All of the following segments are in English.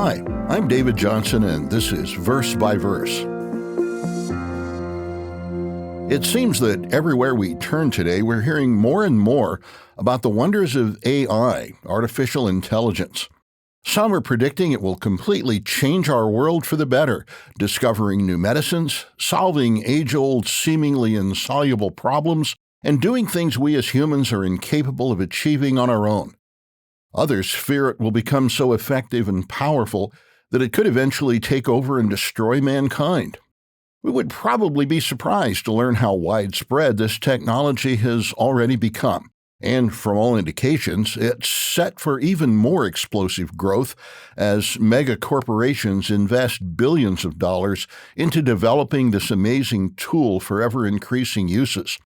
Hi, I'm David Johnson, and this is Verse by Verse. It seems that everywhere we turn today, we're hearing more and more about the wonders of AI, artificial intelligence. Some are predicting it will completely change our world for the better, discovering new medicines, solving age-old, seemingly insoluble problems, and doing things we as humans are incapable of achieving on our own. Others fear it will become so effective and powerful that it could eventually take over and destroy mankind. We would probably be surprised to learn how widespread this technology has already become. And from all indications, it's set for even more explosive growth as mega corporations invest billions of dollars into developing this amazing tool for ever-increasing uses.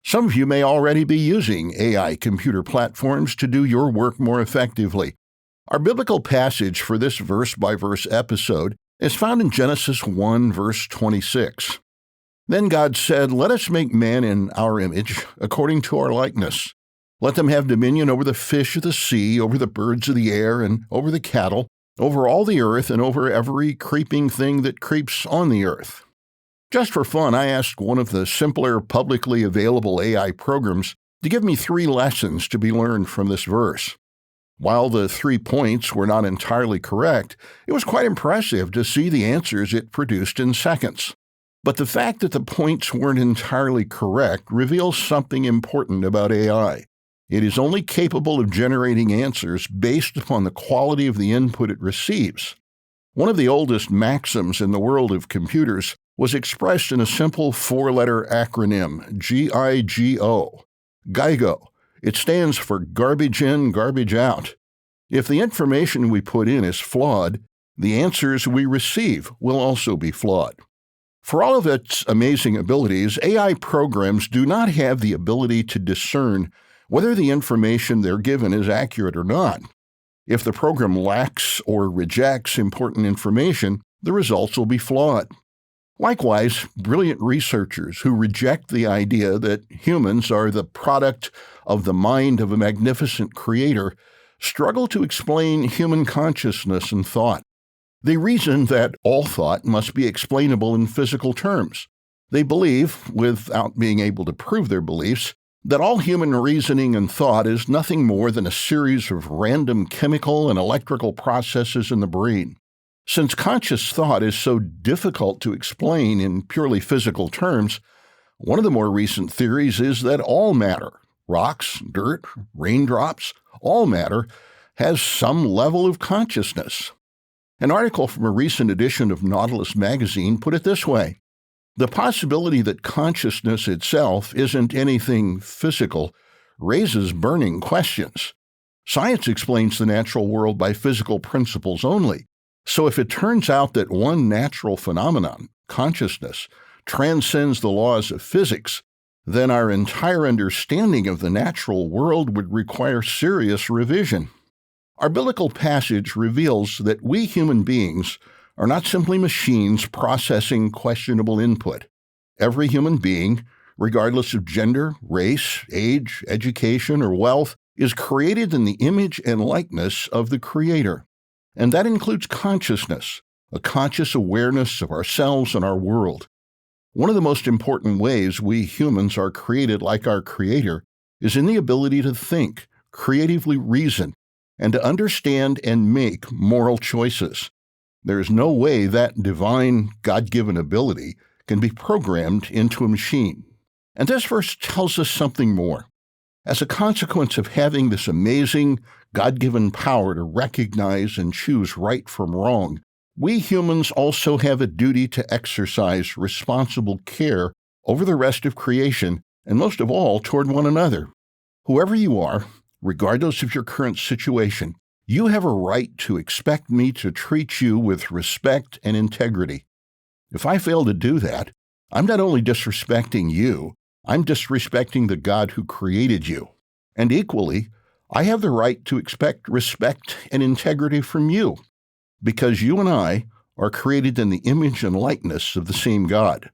Some of you may already be using AI computer platforms to do your work more effectively. Our biblical passage for this verse-by-verse episode is found in Genesis 1, verse 26. Then God said, "Let us make man in our image, according to our likeness. Let them have dominion over the fish of the sea, over the birds of the air, and over the cattle, over all the earth, and over every creeping thing that creeps on the earth." Just for fun, I asked one of the simpler publicly available AI programs to give me 3 lessons to be learned from this verse. While the 3 points were not entirely correct, it was quite impressive to see the answers it produced in seconds. But the fact that the points weren't entirely correct reveals something important about AI. It is only capable of generating answers based upon the quality of the input it receives. One of the oldest maxims in the world of computers was expressed in a simple 4-letter acronym, GIGO. GIGO. It stands for garbage in, garbage out. If the information we put in is flawed, the answers we receive will also be flawed. For all of its amazing abilities, AI programs do not have the ability to discern whether the information they're given is accurate or not. If the program lacks or rejects important information, the results will be flawed. Likewise, brilliant researchers who reject the idea that humans are the product of the mind of a magnificent creator struggle to explain human consciousness and thought. They reason that all thought must be explainable in physical terms. They believe, without being able to prove their beliefs, that all human reasoning and thought is nothing more than a series of random chemical and electrical processes in the brain. Since conscious thought is so difficult to explain in purely physical terms, one of the more recent theories is that all matter, rocks, dirt, raindrops, all matter, has some level of consciousness. An article from a recent edition of Nautilus magazine put it this way: "The possibility that consciousness itself isn't anything physical raises burning questions. Science explains the natural world by physical principles only. So if it turns out that one natural phenomenon, consciousness, transcends the laws of physics, then our entire understanding of the natural world would require serious revision." Our biblical passage reveals that we human beings are not simply machines processing questionable input. Every human being, regardless of gender, race, age, education, or wealth, is created in the image and likeness of the Creator. And that includes consciousness, a conscious awareness of ourselves and our world. One of the most important ways we humans are created like our Creator is in the ability to think, creatively reason, and to understand and make moral choices. There is no way that divine, God-given ability can be programmed into a machine. And this verse tells us something more. As a consequence of having this amazing, God-given power to recognize and choose right from wrong, we humans also have a duty to exercise responsible care over the rest of creation, and most of all, toward one another. Whoever you are, regardless of your current situation, you have a right to expect me to treat you with respect and integrity. If I fail to do that, I'm not only disrespecting you, I'm disrespecting the God who created you. And equally, I have the right to expect respect and integrity from you, because you and I are created in the image and likeness of the same God.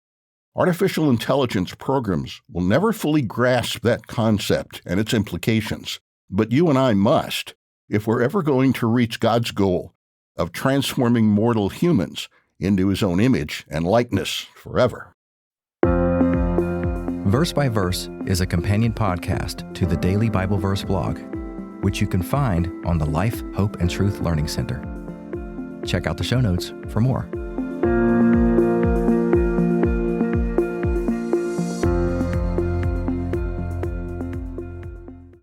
Artificial intelligence programs will never fully grasp that concept and its implications, but you and I must, if we're ever going to reach God's goal of transforming mortal humans into His own image and likeness forever. Verse by Verse is a companion podcast to the Daily Bible Verse blog, which you can find on the Life, Hope, and Truth Learning Center. Check out the show notes for more.